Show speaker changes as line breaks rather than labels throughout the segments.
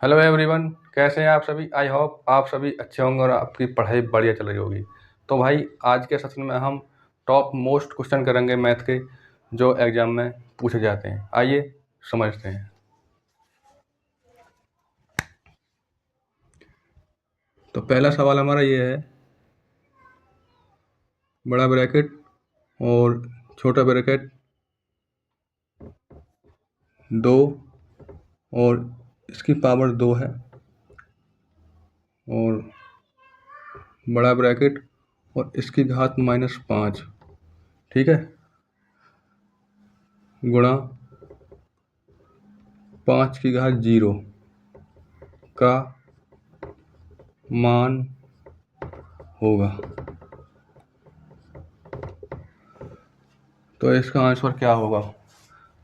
Hello everyone, कैसे हैं आप सभी। आई होप आप सभी अच्छे होंगे और आपकी पढ़ाई बढ़िया चल रही होगी। तो भाई आज के सेशन में हम टॉप मोस्ट क्वेश्चन करेंगे मैथ के, जो एग्जाम में पूछे जाते हैं। आइए समझते हैं। तो पहला सवाल हमारा ये है, बड़ा ब्रैकेट और छोटा ब्रैकेट 2 और इसकी पावर 2 है, और बड़ा ब्रैकेट और इसकी घात -5, ठीक है, गुणा 5 की घात 0 का मान होगा। तो इसका आंसर क्या होगा,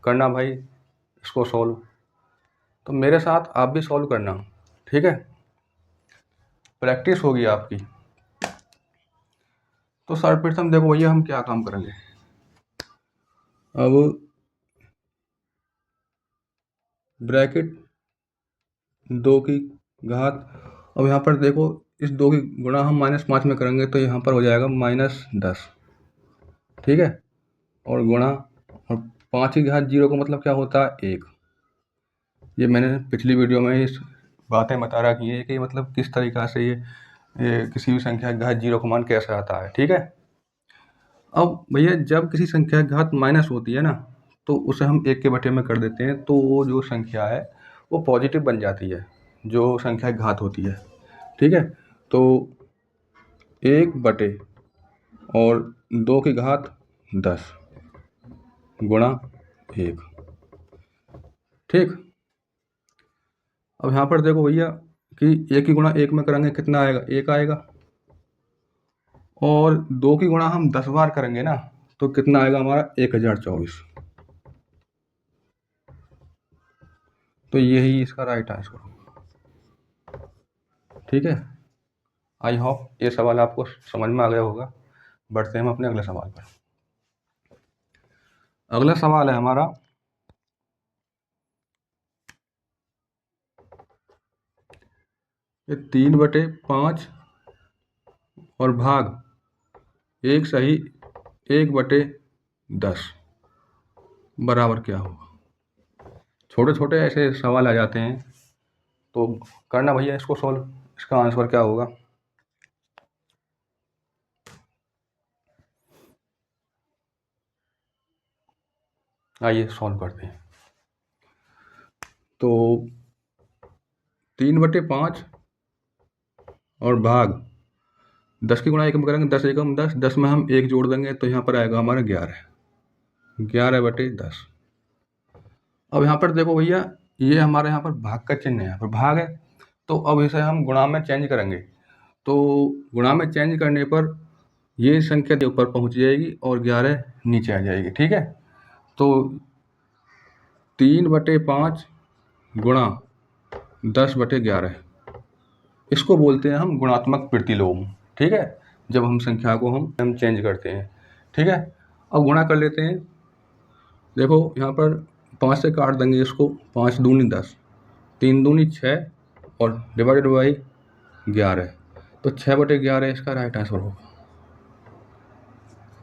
करना भाई इसको सॉल्व। तो मेरे साथ आप भी सॉल्व करना, ठीक है, प्रैक्टिस होगी आपकी। तो सर्वप्रथम देखो भैया हम क्या काम करेंगे। अब ब्रैकेट 2 की घात, अब यहाँ पर देखो इस 2 की गुणा हम -5 में करेंगे तो यहाँ पर हो जाएगा -10, ठीक है, और गुणा, और 5 की घात 0 का मतलब क्या होता है 1। ये मैंने पिछली वीडियो में इस बातें बता रखी है कि मतलब किस तरीक़ा से ये किसी भी संख्या की घात 0 का मान कैसे आता है, ठीक है। अब भैया जब किसी संख्या की घात माइनस होती है ना, तो उसे हम 1 के बटे में कर देते हैं, तो वो जो संख्या है वो पॉजिटिव बन जाती है, जो संख्या की घात होती है, ठीक है। तो 1 बटे और 2 की घात 10 गुणा 1, ठीक। अब यहाँ पर देखो भैया कि 1 की गुणा 1 में करेंगे कितना आएगा, 1 आएगा, और 2 की गुणा हम 10 बार करेंगे ना तो कितना आएगा हमारा 1024। तो यही इसका राइट आंसर, ठीक है। आई होप ये सवाल आपको समझ में आ गया होगा। बढ़ते हैं हम अपने अगले सवाल पर। अगला सवाल है हमारा, ये 3/5 और भाग 1 सही 1/10 बराबर क्या होगा। छोटे छोटे ऐसे सवाल आ जाते हैं, तो करना भैया इसको सॉल्व। इसका आंसर क्या होगा, आइए सॉल्व करते हैं। तो 3/5 और भाग 10 की गुणा 1 में करेंगे, 10 एकम 10, 10 में हम 1 जोड़ देंगे तो यहाँ पर आएगा हमारा 11/10। अब यहाँ पर देखो भैया ये हमारे यहाँ पर भाग का चिन्ह है, यहाँ पर भाग है, तो अब इसे हम गुणा में चेंज करेंगे। तो गुणा में चेंज करने पर ये संख्या के ऊपर पहुँच जाएगी और 11 नीचे आ जाएगी, ठीक है। तो 3/5 गुणा 10/11, इसको बोलते हैं हम गुणात्मक प्रतिलोम, ठीक है। जब हम संख्या को हम चेंज करते हैं, ठीक है। अब गुणा कर लेते हैं। देखो यहाँ पर 5 से काट देंगे इसको, 5 दूनी 10, 3 दूनी 6 और डिवाइडेड बाई 11, तो 6/11 इसका राइट आंसर होगा,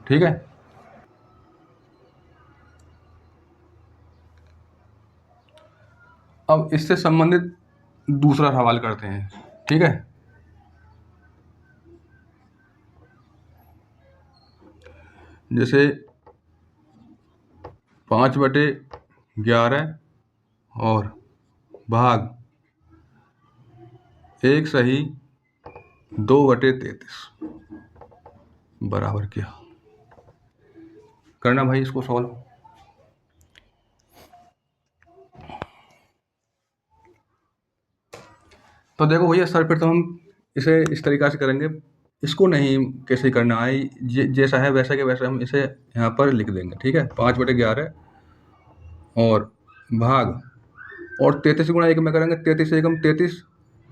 ठीक है। अब इससे संबंधित दूसरा सवाल करते हैं, ठीक है। जैसे 5/11 और भाग 1 सही 2/33 बराबर क्या, करना भाई इसको सॉल्व। तो देखो भैया सर्वप्रथम हम इसे इस तरीक़ा से करेंगे, इसको नहीं कैसे करना है, जैसा है वैसा के वैसा हम इसे यहाँ पर लिख देंगे, ठीक है। 5/11 और भाग, और 33 गुणा 1 में करेंगे, 33 एकम 33,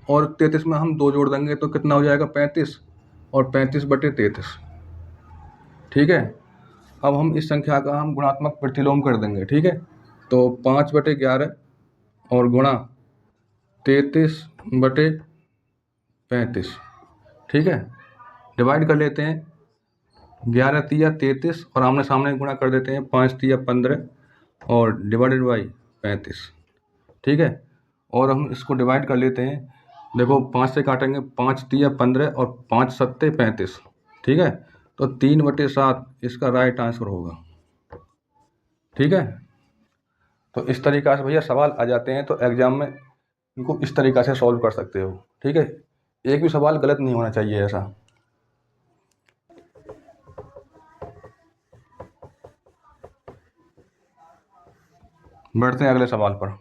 और 33 में हम 2 जोड़ देंगे तो कितना हो जाएगा 35, और 35/33, ठीक है। अब हम इस संख्या का हम गुणात्मक प्रतिलोम कर देंगे, ठीक है। तो 5/11 और गुणा 33/35, ठीक है। डिवाइड कर लेते हैं, 11 तिया 33 और आमने सामने गुणा कर देते हैं, 5 तिया 15 और डिवाइडेड बाई 35, ठीक है। और हम इसको डिवाइड कर लेते हैं, देखो 5 से काटेंगे, 5 तिया 15 और 5 सत्ते 35, ठीक है। तो 3/7 इसका राइट आंसर होगा, ठीक है। तो इस तरीक़ा से भैया सवाल आ जाते हैं, तो एग्ज़ाम में इनको इस तरीक़ा से सॉल्व कर सकते हो, ठीक है। एक भी सवाल गलत नहीं होना चाहिए ऐसा। बढ़ते हैं अगले सवाल पर।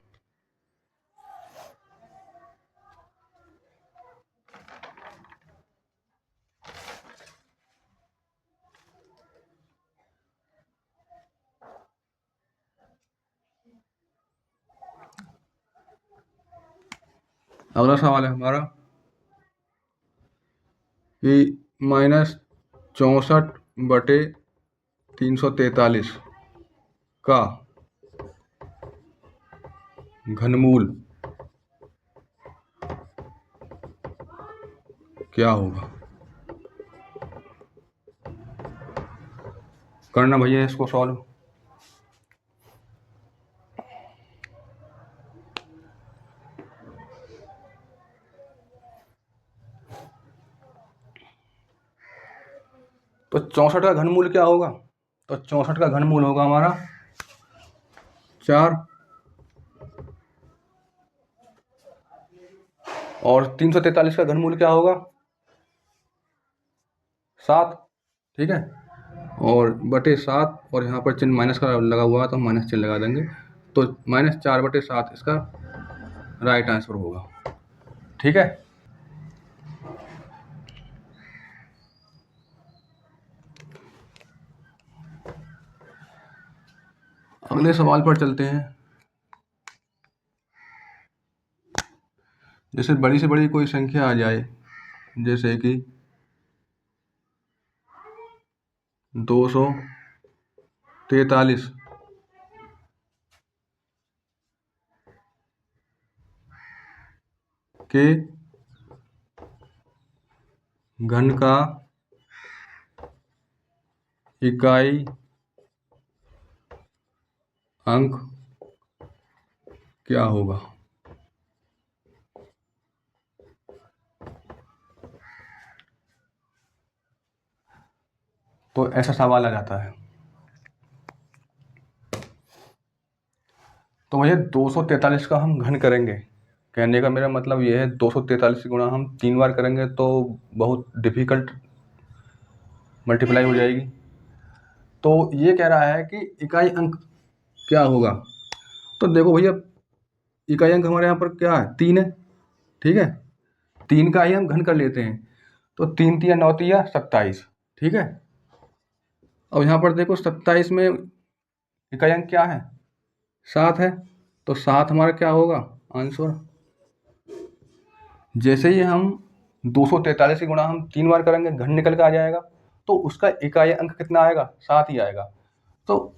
अगला सवाल है हमारा कि -64/343 का घनमूल क्या होगा। करना भैया इसको सॉल्व। तो 64 का घनमूल क्या होगा, तो 64 का घनमूल होगा हमारा 4 और 343 का घनमूल क्या होगा 7, ठीक है। और बटे 7 और यहाँ पर चिन्ह माइनस का लगा हुआ है तो माइनस चिन्ह लगा देंगे, तो -4/7 इसका राइट आंसर होगा, ठीक है। अगले सवाल पर चलते हैं। जैसे बड़ी से बड़ी कोई संख्या आ जाए, जैसे कि 243 के घन का इकाई अंक क्या होगा। तो ऐसा सवाल आ जाता है। तो भैया 243 का हम घन करेंगे, कहने का मेरा मतलब ये है 243 गुणा हम 3 बार करेंगे तो बहुत डिफ़िकल्ट मल्टीप्लाई हो जाएगी। तो ये कह रहा है कि इकाई अंक क्या होगा। तो देखो भैया इकाई अंक हमारे यहाँ पर क्या है 3 है, ठीक है। 3 का ही हम घन कर लेते हैं, तो 3 तिया 9 तिया 27, ठीक है। अब यहाँ पर देखो 27 में इकाई अंक क्या है 7 है, तो 7 हमारा क्या होगा आंसर। जैसे ही हम 243 की गुणा हम 3 बार करेंगे घन निकल के आ जाएगा, तो उसका इकाई अंक कितना आएगा 7 ही आएगा। तो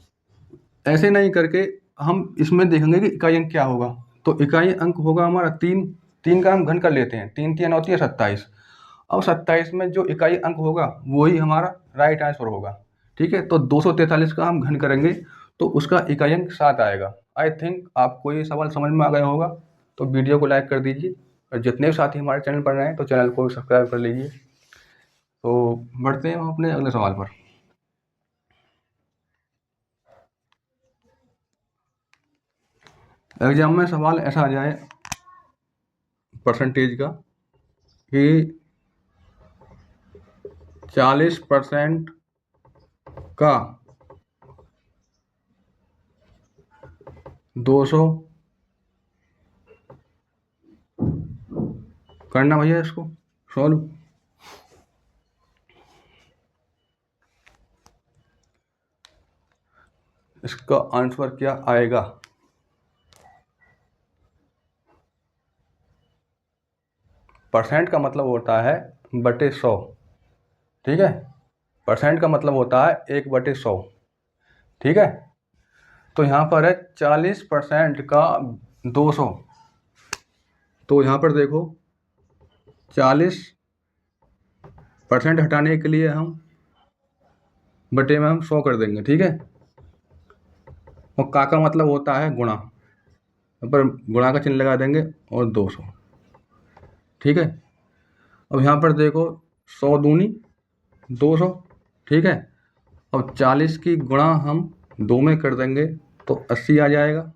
ऐसे नहीं करके हम इसमें देखेंगे कि इकाई अंक क्या होगा। तो इकाई अंक होगा हमारा 3, 3 का हम घन कर लेते हैं, 3 तिया 9 तिया 27। अब 27 में जो इकाई अंक होगा वही हमारा राइट आंसर होगा, ठीक है। तो 243 का हम घन करेंगे तो उसका इकाई अंक 7 आएगा। आई थिंक आपको ये सवाल समझ में आ गया होगा। तो वीडियो को लाइक कर दीजिए और जितने भी साथी हमारे चैनल पर नए हैं तो चैनल को सब्सक्राइब कर लीजिए। तो बढ़ते हैं हम अपने अगले सवाल पर। एग्जाम में सवाल ऐसा आ जाए परसेंटेज का कि 40% का 200 करना भैया इसको सॉल्व। इसका आंसर क्या आएगा। परसेंट का मतलब होता है बटे 100, ठीक है। परसेंट का मतलब होता है 1/100, ठीक है। तो यहाँ पर है 40% का 200, तो यहाँ पर देखो 40% हटाने के लिए हम बटे में हम 100 कर देंगे, ठीक है। और का मतलब होता है गुणा, पर गुणा का चिन्ह लगा देंगे और 200, ठीक है। अब यहाँ पर देखो 100 दूनी 200, ठीक है। अब 40 की गुणा हम 2 में कर देंगे तो 80 आ जाएगा,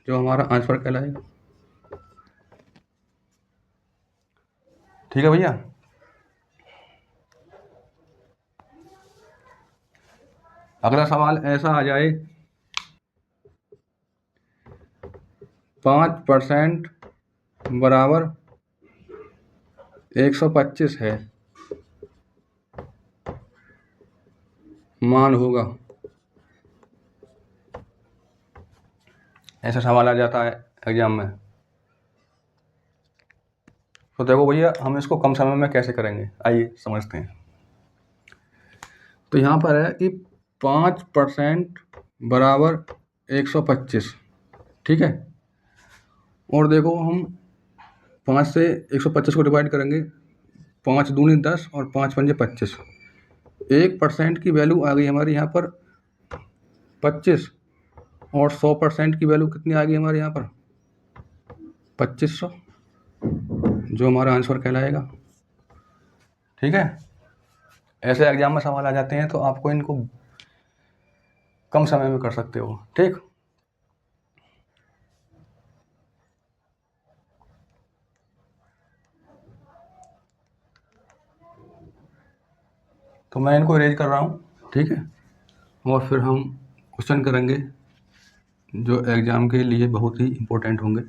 जो हमारा आंसर कहलाएगा, ठीक है भैया। अगला सवाल ऐसा आ जाए, 5% बराबर 125 है, मान होगा। ऐसा सवाल आ जाता है एग्जाम में। तो देखो भैया हम इसको कम समय में कैसे करेंगे, आइए समझते हैं। तो यहाँ पर है कि 5% बराबर 125, ठीक है। और देखो हम 5 से 125 को डिवाइड करेंगे, 5 दूनी 10 और 5 पंजे 25। 1% की वैल्यू आ गई हमारी यहाँ पर 25, और 100% की वैल्यू कितनी आ गई हमारे यहाँ पर 2500, जो हमारा आंसर कहलाएगा, ठीक है। ऐसे एग्जाम में सवाल आ जाते हैं तो आपको इनको कम समय में कर सकते हो, ठीक। तो मैं इनको इरेज कर रहा हूँ, ठीक है। और फिर हम क्वेश्चन करेंगे जो एग्ज़ाम के लिए बहुत ही इम्पोर्टेंट होंगे।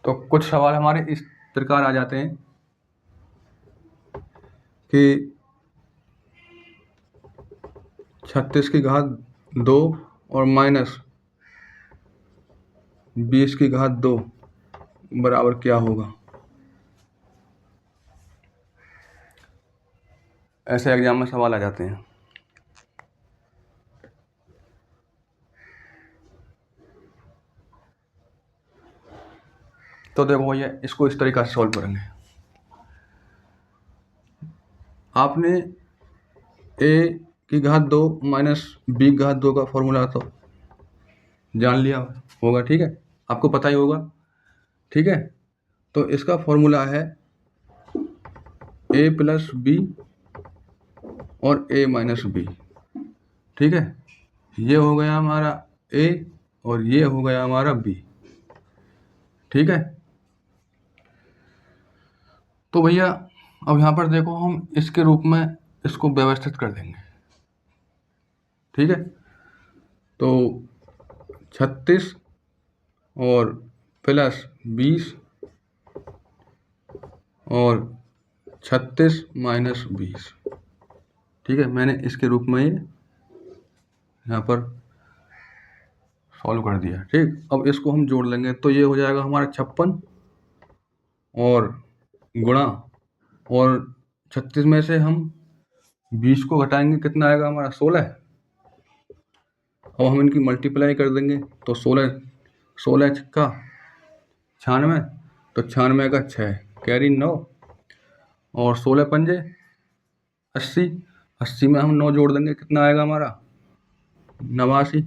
तो कुछ सवाल हमारे इस प्रकार आ जाते हैं कि 36 की घात 2 और माइनस 20 की घात 2 बराबर क्या होगा। ऐसे एग्जाम में सवाल आ जाते हैं। तो देखो भैया इसको इस तरीक़ा से सॉल्व करेंगे। आपने a की घात 2 माइनस b की घात 2 का फॉर्मूला तो जान लिया होगा, ठीक है, आपको पता ही होगा, ठीक है। तो इसका फॉर्मूला है a प्लस बी और a माइनस बी, ठीक है। ये हो गया हमारा a और ये हो गया हमारा b, ठीक है। तो भैया अब यहाँ पर देखो हम इसके रूप में इसको व्यवस्थित कर देंगे, ठीक है। तो 36 और प्लस 20 और 36 माइनस 20, ठीक है। मैंने इसके रूप में यहाँ पर सॉल्व कर दिया, ठीक। अब इसको हम जोड़ लेंगे तो ये हो जाएगा हमारा 56 और गुणा, और 36 में से हम 20 को घटाएंगे, कितना आएगा हमारा 16। अब हम इनकी मल्टीप्लाई कर देंगे तो 16 का 96, तो 96 का 6 कैरी 9, और 16 पंजे 80, 80 में हम 9 जोड़ देंगे, कितना आएगा हमारा 89।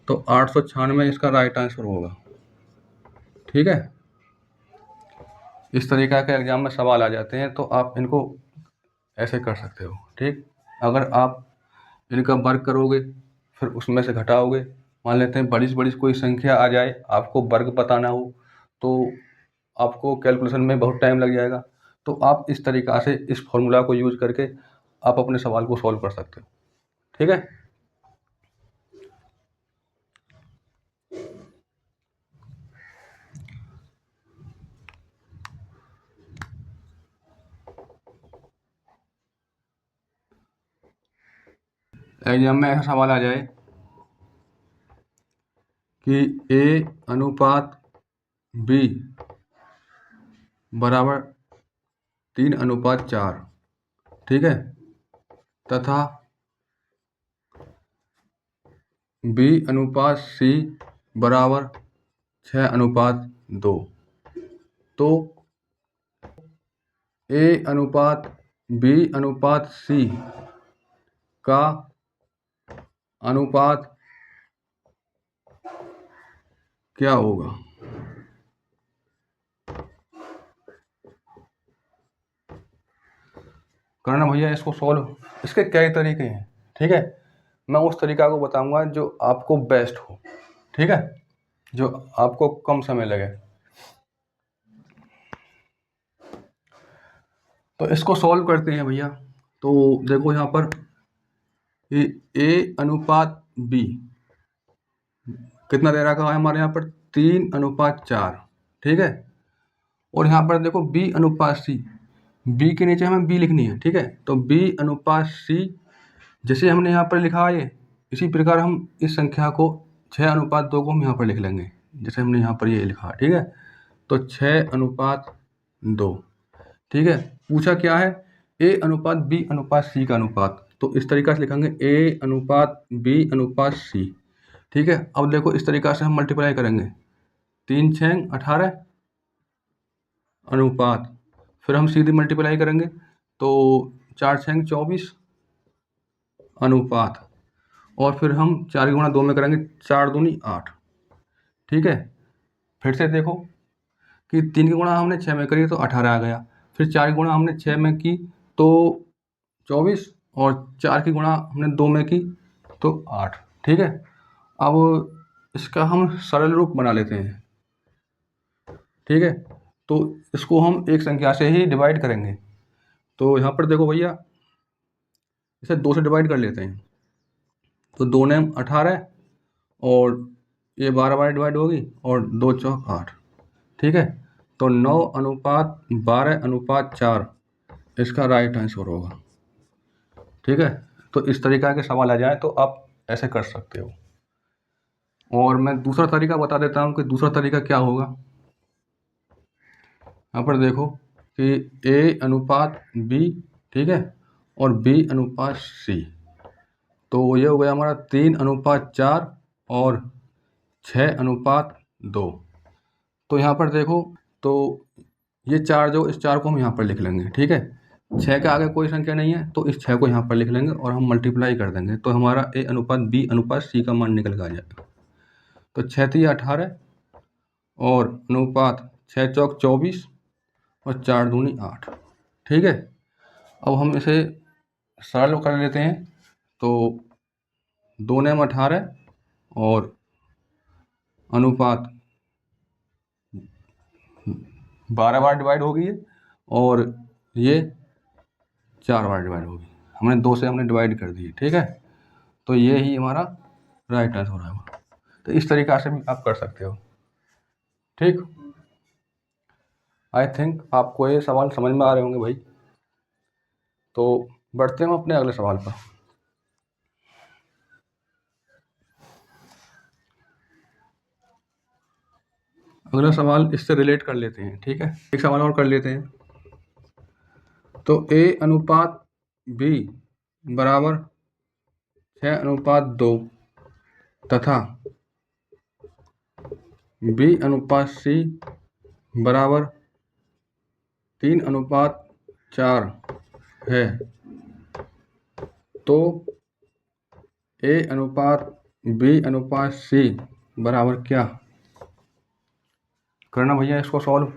तो 896 इसका राइट आंसर होगा, ठीक है। इस तरीक़ा के एग्जाम में सवाल आ जाते हैं तो आप इनको ऐसे कर सकते हो, ठीक। अगर आप इनका वर्क करोगे फिर उसमें से घटाओगे मान लेते हैं बड़ी से बड़ी कोई संख्या आ जाए, आपको वर्ग बताना हो तो आपको कैलकुलेशन में बहुत टाइम लग जाएगा। तो आप इस तरीक़ा से इस फॉर्मूला को यूज़ करके आप अपने सवाल को सॉल्व कर सकते हो। ठीक है। एग्जाम में ऐसा सवाल आ जाए कि A अनुपात B बराबर 3:4, ठीक है, तथा B अनुपात C बराबर 6:2, तो A अनुपात B अनुपात C का अनुपात क्या होगा? करना भैया इसको सॉल्व, इसके कई तरीके हैं। ठीक है, मैं उस तरीका को बताऊंगा जो आपको बेस्ट हो। ठीक है, जो आपको कम समय लगे। तो इसको सॉल्व करते हैं भैया। तो देखो यहाँ पर A अनुपात B कितना दे रखा है हमारे यहाँ पर 3:4, ठीक है। और यहाँ पर देखो B अनुपात C, B के नीचे हमें B लिखनी है। ठीक है, तो B अनुपात C जैसे हमने यहाँ पर लिखा है इसी प्रकार हम इस संख्या को 6:2 को हम यहाँ पर लिख लेंगे, जैसे हमने यहाँ पर ये लिखा। ठीक है, तो 6:2। ठीक है, पूछा क्या है? A अनुपात B अनुपात C का अनुपात, तो इस तरीक़ा से लिखेंगे A अनुपात B अनुपात C। ठीक है, अब देखो इस तरीक़ा से हम मल्टीप्लाई करेंगे, 3 6 18 अनुपात, फिर हम सीधी मल्टीप्लाई करेंगे तो 4 6 24 अनुपात, और फिर हम 4 गुणा 2 में करेंगे, 4 दूनी 8। ठीक है, फिर से देखो कि 3 की गुणा हमने 6 में करी तो 18 आ गया, फिर 4 की गुणा हमने 6 में की तो 24, और 4 की गुणा हमने 2 में की तो 8। ठीक है, अब इसका हम सरल रूप बना लेते हैं। ठीक है, तो इसको हम एक संख्या से ही डिवाइड करेंगे। तो यहाँ पर देखो भैया, इसे 2 से डिवाइड कर लेते हैं, तो 2 ने 18, और ये 12 बार डिवाइड होगी, और 2 चौक 8। ठीक है, तो 9:12:4 इसका राइट आंसर होगा। ठीक है, तो इस तरीक़ा के सवाल आ जाए तो आप ऐसे कर सकते हो। और मैं दूसरा तरीका बता देता हूँ कि दूसरा तरीका क्या होगा। यहाँ पर देखो कि A अनुपात B, ठीक है, और B अनुपात C, तो ये हो गया हमारा 3:4 और 6:2। तो यहाँ पर देखो, तो ये 4 जो, इस 4 को हम यहाँ पर लिख लेंगे। ठीक है, 6 के आगे कोई संख्या नहीं है तो इस 6 को यहाँ पर लिख लेंगे और हम मल्टीप्लाई कर देंगे, तो हमारा A अनुपात B अनुपात C का मान निकल कर आ जाएगा। तो 6 3 18, और अनुपात 6 चौक 24, और 4 दूनी 8। ठीक है, अब हम इसे सरल कर लेते हैं, तो 2 ने 18, और अनुपात 12 बार डिवाइड होगी है, और ये 4 बार डिवाइड होगी, हमने 2 से हमने डिवाइड कर दी। ठीक है, तो ये ही हमारा राइट आंसर होगा। तो इस तरीक़ा से भी आप कर सकते हो। ठीक, आई थिंक आपको ये सवाल समझ में आ रहे होंगे भाई। तो बढ़ते हैं अपने अगले सवाल पर। अगला सवाल इससे रिलेट कर लेते हैं। ठीक है, एक सवाल और कर लेते हैं। तो A अनुपात B बराबर 6:2 तथा B अनुपात C बराबर 3:4 है, तो A अनुपात B अनुपात C बराबर क्या? करना भैया इसको सॉल्व,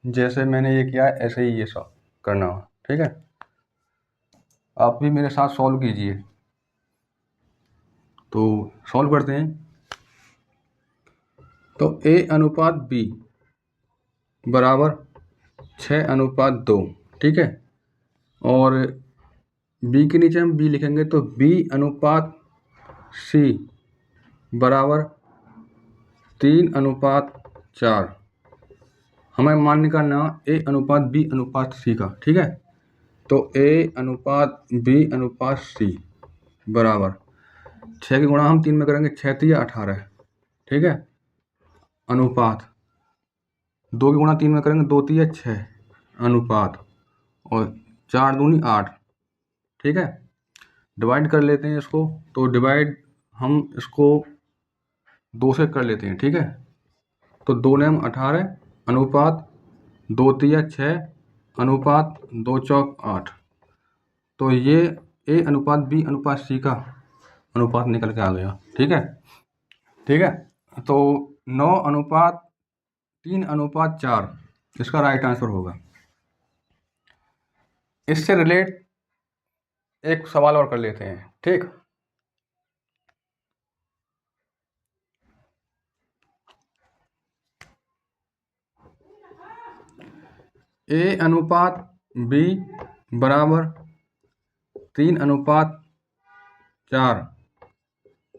जैसे मैंने ये किया है ऐसे ही ये सॉल्व करना हो। ठीक है, आप भी मेरे साथ सॉल्व कीजिए। तो सॉल्व करते हैं। तो A अनुपात B बराबर 6:2, ठीक है। और B के नीचे हम B लिखेंगे तो B अनुपात C बराबर 3:4। हमें मान निकालना A अनुपात B अनुपात C का, ठीक है। तो A अनुपात B अनुपात C बराबर 6 की गुणा हम 3 में करेंगे, 6 3 18, ठीक है। अनुपात 2 की गुणा 3 में करेंगे, 2 3 6 अनुपात, और 4 दूनी 8, ठीक है। डिवाइड कर लेते हैं इसको, तो डिवाइड हम इसको 2 से कर लेते हैं, ठीक है। तो 2 नेम 18 अनुपात 2 3 6 अनुपात 2 चौक 8। तो ये A अनुपात B अनुपात C का अनुपात निकल के आ गया, ठीक है। ठीक है, तो 9:3:4 इसका राइट आंसर होगा। इससे रिलेट एक सवाल और कर लेते हैं, ठीक। A अनुपात B बराबर 3:4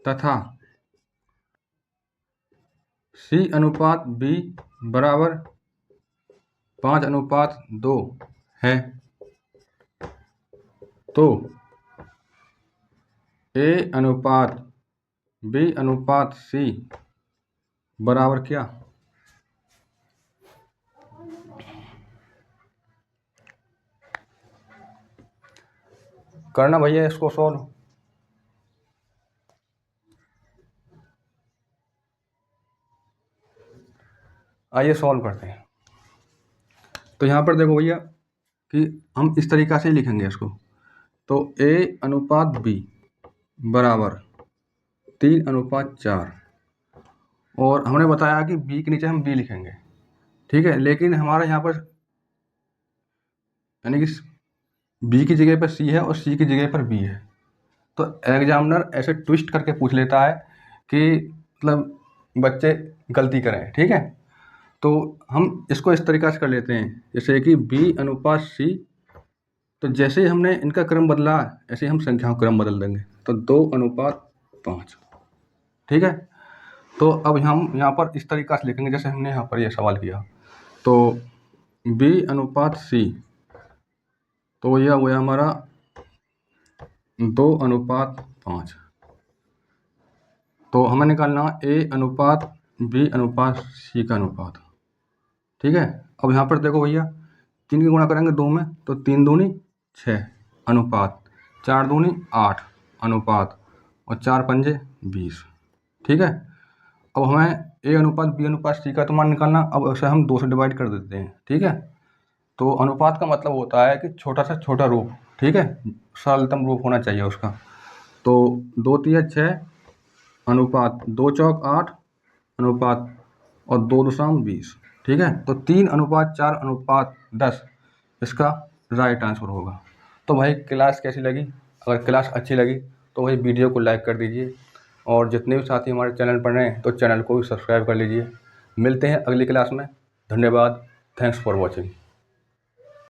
तथा C अनुपात B बराबर 5:2 है, तो A अनुपात B अनुपात C बराबर क्या? करना भैया इसको सॉल्व। आइए सॉल्व करते हैं। तो यहाँ पर देखो भैया कि हम इस तरीक़ा से लिखेंगे इसको। तो A अनुपात B बराबर 3:4, और हमने बताया कि B के नीचे हम B लिखेंगे, ठीक है। लेकिन हमारा यहाँ पर यानी कि B की जगह पर C है और C की जगह पर B है, तो एग्जामिनर ऐसे ट्विस्ट करके पूछ लेता है कि मतलब बच्चे गलती करें, ठीक है। तो हम इसको इस तरीक़ा से कर लेते हैं, जैसे कि B अनुपात C, तो जैसे ही हमने इनका क्रम बदला ऐसे ही हम संख्याओं का क्रम बदल देंगे, तो 2:5, ठीक है। तो अब हम यहाँ पर इस तरीक़ा से लिखेंगे जैसे हमने यहाँ पर ये सवाल किया। तो B अनुपात C, तो यह हुआ हमारा 2:5। तो हमें निकालना A अनुपात B अनुपात C का अनुपात, ठीक है। अब यहाँ पर देखो भैया 3 की गुणा करेंगे 2 में, तो 3 दूनी 6 अनुपात 4 दूनी 8 अनुपात, और 4 पंजे 20, ठीक है। अब हमें A अनुपात B अनुपात C का तो मान निकालना। अब उसे हम 2 से डिवाइड कर देते हैं, ठीक है। तो अनुपात का मतलब होता है कि छोटा से छोटा रूप, ठीक है, सरलतम रूप होना चाहिए उसका। तो 2 3 6 अनुपात 2 चौक 8 अनुपात, और 2 दूसराम 20, ठीक है। तो 3:4:10 इसका राइट आंसर होगा। तो भाई क्लास कैसी लगी? अगर क्लास अच्छी लगी तो भाई वीडियो को लाइक कर दीजिए, और जितने भी साथी हमारे चैनल पर हैं तो चैनल को भी सब्सक्राइब कर लीजिए। मिलते हैं अगली क्लास में। धन्यवाद। Thanks for watching.